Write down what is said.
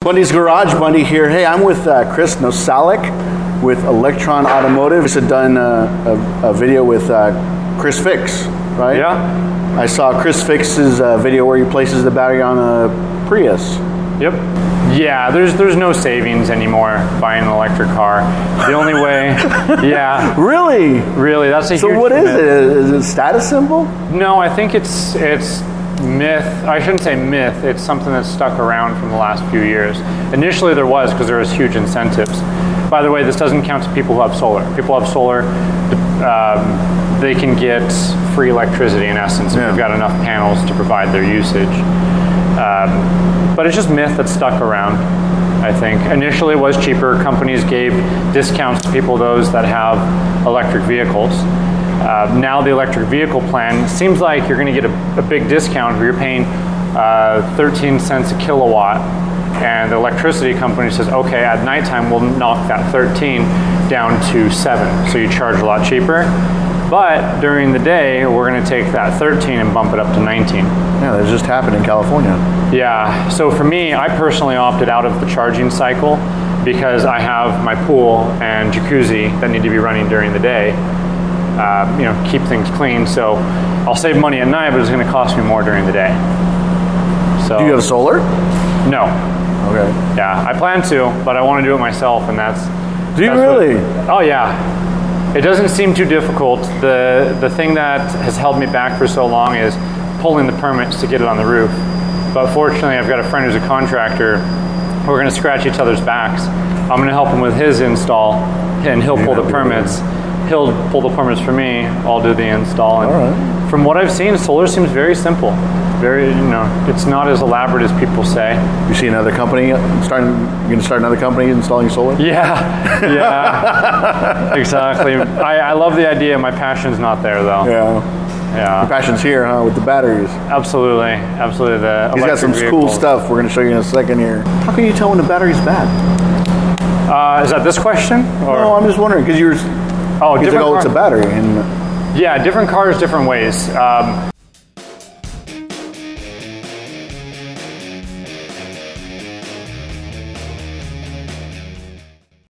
Bundys Garage, Bundy here. Hey, I'm with Chris Nosalik with Electron Automotive. Just had done a video with Chris Fix, right? Yeah. I saw Chris Fix's video where he places the battery on a Prius. Yep. Yeah, there's no savings anymore buying an electric car. The only way, yeah. Really? Really, that's a huge So what is myth. it? Is it a status symbol? No, I think it's myth. I shouldn't say myth. It's something that's stuck around from the last few years. Initially there was, because there was huge incentives. By the way, this doesn't count to people who have solar. People who have solar, they can get free electricity in essence if they've got enough panels to provide their usage. But it's just myth that's stuck around, I think. Initially it was cheaper. Companies gave discounts to people, those that have electric vehicles. Now the electric vehicle plan seems like you're going to get a big discount where you're paying 13 cents a kilowatt, and the electricity company says, okay, at nighttime we'll knock that 13 down to 7, so you charge a lot cheaper. But during the day, we're going to take that 13 and bump it up to 19. Yeah, that just happened in California. Yeah, so for me, I personally opted out of the charging cycle because I have my pool and jacuzzi that need to be running during the day. You know, keep things clean. So I'll save money at night, but it's going to cost me more during the day. So Do you have solar? No. Okay. Yeah, I plan to, but I want to do it myself, and that's. Do you really? Oh yeah. It doesn't seem too difficult. The thing that has held me back for so long is pulling the permits to get it on the roof. But fortunately, I've got a friend who's a contractor. We're going to scratch each other's backs. I'm going to help him with his install, and he'll pull the permits. He'll pull the permits for me. I'll do the install. And all right. From what I've seen, solar seems very simple. Very, it's not as elaborate as people say. You see another company starting? You're going to start another company installing solar? Yeah, yeah, exactly. I love the idea. My passion's not there though. Yeah. Your passion's here, huh? With the batteries. Absolutely, absolutely. He's got some cool stuff we're going to show you in a second here. How can you tell when the battery's bad? Is that this question? Or? No, I'm just wondering because you're. Oh, different. It's a battery and. Yeah, different cars, different ways.